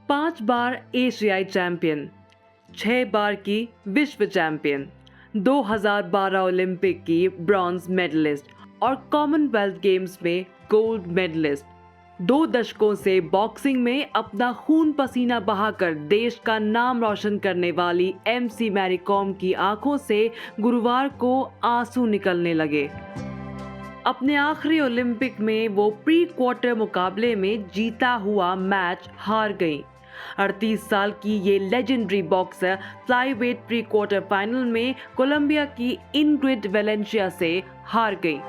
5 बार एशियाई चैंपियन, 6 बार की विश्व चैंपियन, 2012 ओलंपिक की ब्रॉन्ज मेडलिस्ट और कॉमनवेल्थ गेम्स में गोल्ड मेडलिस्ट। 2 दशकों से बॉक्सिंग में अपना खून पसीना बहाकर देश का नाम रोशन करने वाली एमसी मैरी कॉम की आंखों से गुरुवार को आंसू निकलने लगे। अपने आखिरी ओलंपिक में वो प्री क्वार्टर मुकाबले में जीता हुआ मैच हार गईं। 38 साल की ये legendary boxer flyweight pre quarter final में कोलंबिया की इनग्रिड वेलेंशिया से हार गईं।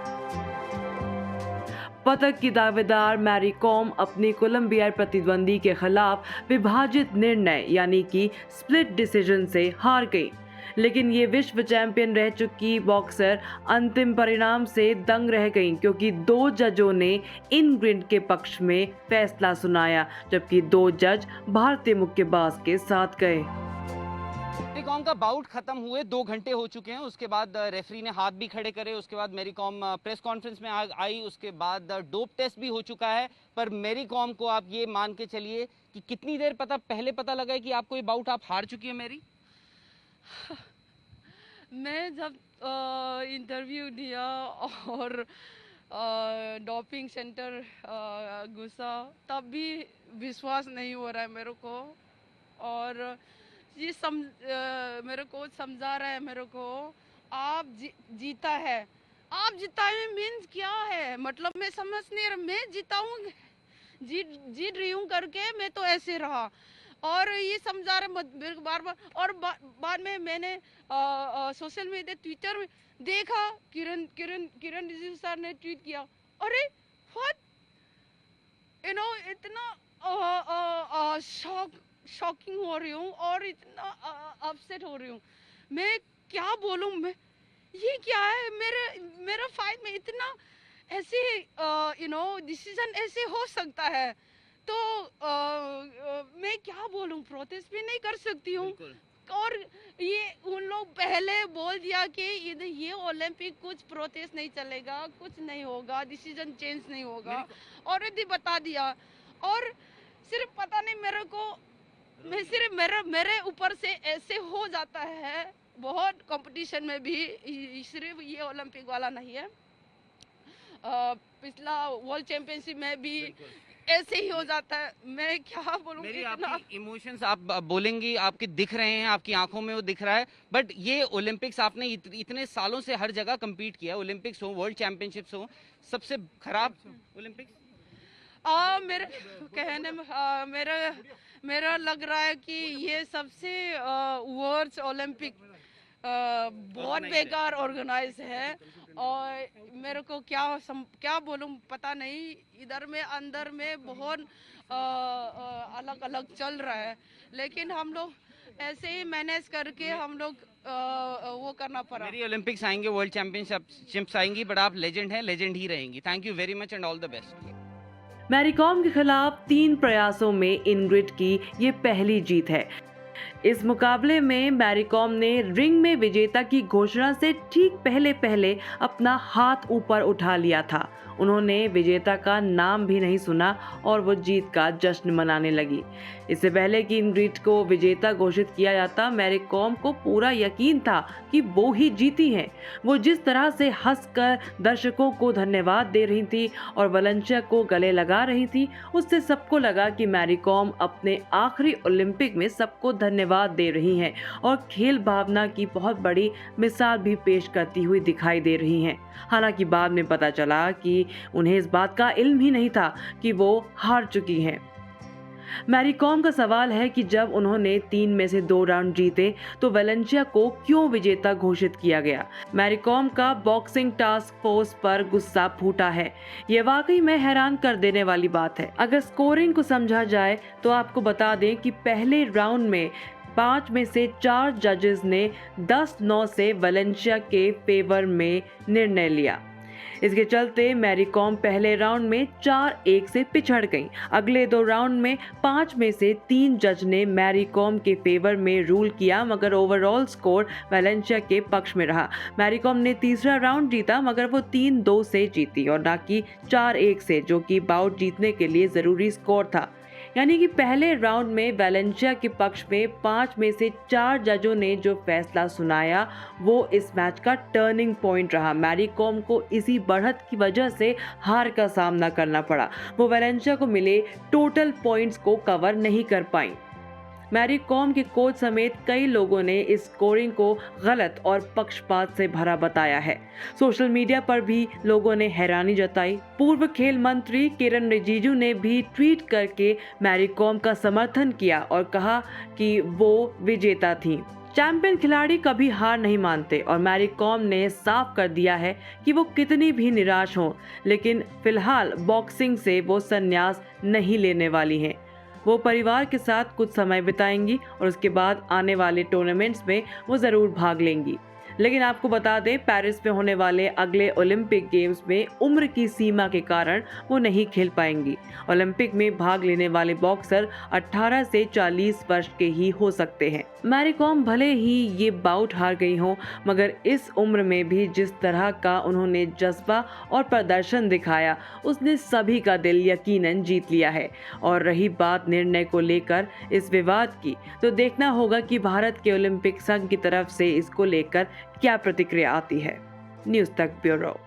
पदक की दावेदार मैरी कॉम अपनी कोलंबियाई प्रतिद्वंदी के खिलाफ विभाजित निर्णय यानी कि स्प्लिट डिसीजन से हार गईं। लेकिन ये विश्व चैंपियन रह चुकी बॉक्सर अंतिम परिणाम से दंग रह गईं, क्योंकि 2 जजों ने इनग्रिड के पक्ष में फैसला सुनाया, जबकि 2 जज भारतीय मुक्केबाज के साथ गए। मैरी कॉम का बाउट खत्म हुए 2 घंटे हो चुके हैं। उसके बाद रेफरी ने हाथ भी खड़े करे। उसके बाद मैरी कॉम प्रेस कॉन्फ्रेंस में आई। उसके बाद डोप टेस्ट भी हो चुका है। पर मैरी कॉम को आप ये मान के चलिए कि कितनी देर पहले पता लगा है कि आपको ये बाउट आप हार चुकी है मैरी? मैं जब इंटरव्यू दिया और डोपिंग सेंटर घुसा तब भी विश्वास नहीं हो रहा है मेरे को। और ये मेरे को समझा रहा है मेरे को आप जीता है। आप जीता है मीन्स क्या है? मतलब मैं समझ नहीं रहा। मैं जीता हूँ, जीत रही हूँ करके मैं तो ऐसे रहा और ये समझा रहे बार बार। और बाद में मैंने सोशल मीडिया ट्विटर में देखा किरण रिजिजू सर ने ट्वीट किया, अरे व्हाट इतना शॉकिंग हो रही हूँ और इतना अपसेट हो रही हूँ। मैं क्या बोलूँ? मैं ये क्या है? मेरा फाइट में इतना ऐसे डिसीजन ऐसे हो सकता है तो मैं क्या बोलूं? प्रोटेस्ट भी नहीं कर सकती हूँ। और ये उन लोग पहले बोल दिया कि ये ओलंपिक कुछ प्रोटेस्ट नहीं चलेगा, कुछ नहीं होगा, डिसीजन चेंज नहीं होगा। ऑलरेडी बता दिया। और सिर्फ पता नहीं मेरे को, मैं सिर्फ मेरे ऊपर से ऐसे हो जाता है। बहुत कंपटीशन में भी सिर्फ ये ओलंपिक वाला नहीं है, पिछला वर्ल्ड चैंपियनशिप में भी ऐसे ही हो जाता है। मैं क्या बोलूं? मेरी आपकी इमोशंस आप बोलेंगी, आपके दिख रहे हैं, आपकी आंखों में वो दिख रहा है। बट ये ओलंपिक्स आपने इतने सालों से हर जगह compete किया, ओलंपिक्स हो, वर्ल्ड चैंपियनशिप्स हो, सबसे खराब ओलंपिक्स? मेरे कहने में मेरा लग रहा है कि ये सबसे वर्ल्ड ओलंपिक बहुत बेकार ऑर्गेनाइज है। और मेरे को क्या बोलूं पता नहीं। इधर में अंदर में बहुत अलग अलग चल रहा है, लेकिन हम लोग ऐसे ही मैनेज करके हम लोग वो करना पड़ा। मेरी ओलंपिक्स आएंगे, वर्ल्ड चैंपियनशिप्स आएंगी, बट आप लेजेंड हैं, लेजेंड ही रहेंगी। Thank you very much and all the best. Mary Kom के खिलाफ 3 प्रयासों में इनग्रिड की ये पहली जीत है। इस मुकाबले में मैरी कॉम ने रिंग में विजेता की घोषणा से ठीक पहले अपना हाथ ऊपर उठा लिया था। उन्होंने विजेता का नाम भी नहीं सुना और वो जीत का जश्न मनाने लगी। इससे पहले कि इनग्रिड को विजेता घोषित किया जाता, मैरी कॉम को पूरा यकीन था कि वो ही जीती हैं। वो जिस तरह से हंसकर दर्शकों को धन्यवाद दे रही थी और वेलेंशिया को गले लगा रही थी, उससे सबको लगा कि मैरी कॉम अपने आखिरी ओलंपिक में सबको धन्यवाद दे रही हैं और खेल भावना की बहुत बड़ी मिसाल भी पेश करती हुई दिखाई दे रही हैं। हालांकि बाद में पता चला कि उन्हें इस बात का इल्म ही नहीं था कि वो हार चुकी हैं। मैरी कॉम का सवाल है कि जब उन्होंने 3 में से 2 राउंड जीते तो वेलेंशिया को क्यों विजेता घोषित किया गया। मैरी कॉम का बॉक्सिंग टास्क फोर्स पर गुस्सा फूटा है। ये वाकई में हैरान कर देने वाली बात है। अगर स्कोरिंग को समझा जाए तो आपको बता दें कि पहले राउंड में 5 में से 4 जजेस ने 10-9 से वेलेंशिया के फेवर में निर्णय लिया। इसके चलते मैरी कॉम पहले राउंड में 4-1 से पिछड़ गईं। अगले 2 राउंड में 5 में से 3 जज ने मैरी कॉम के फेवर में रूल किया, मगर ओवरऑल स्कोर वेलेंशिया के पक्ष में रहा। मैरी कॉम ने तीसरा राउंड जीता, मगर वो 3-2 से जीती और ना कि 4-1 से, जो कि बाउट जीतने के लिए जरूरी स्कोर था। यानी कि पहले राउंड में वेलेंशिया के पक्ष में 5 में से 4 जजों ने जो फैसला सुनाया वो इस मैच का टर्निंग पॉइंट रहा। मैरी कॉम को इसी बढ़त की वजह से हार का सामना करना पड़ा। वो वेलेंशिया को मिले टोटल पॉइंट्स को कवर नहीं कर पाई। मैरी कॉम के कोच समेत कई लोगों ने इस स्कोरिंग को गलत और पक्षपात से भरा बताया है। सोशल मीडिया पर भी लोगों ने हैरानी जताई। पूर्व खेल मंत्री किरण रिजिजू ने भी ट्वीट करके मैरी कॉम का समर्थन किया और कहा कि वो विजेता थी। चैंपियन खिलाड़ी कभी हार नहीं मानते और मैरी कॉम ने साफ कर दिया है कि वो कितनी भी निराश हों, लेकिन फिलहाल बॉक्सिंग से वो संन्यास नहीं लेने वाली हैं। वो परिवार के साथ कुछ समय बिताएंगी और उसके बाद आने वाले टूर्नामेंट्स में वो ज़रूर भाग लेंगी। लेकिन आपको बता दें, पेरिस में होने वाले अगले ओलंपिक गेम्स में उम्र की सीमा के कारण वो नहीं खेल पाएंगी। ओलंपिक में भाग लेने वाले बॉक्सर 18 से 40 वर्ष के ही हो सकते हैं। मैरी कॉम भले ही ये बाउट हार गई हों, मगर इस उम्र में भी जिस तरह का उन्होंने जज्बा और प्रदर्शन दिखाया, उसने सभी का दिल यकीनन जीत लिया है। और रही बात निर्णय को लेकर इस विवाद की, तो देखना होगा कि भारत के ओलंपिक संघ की तरफ से इसको लेकर क्या प्रतिक्रिया आती है। न्यूज़ तक ब्यूरो।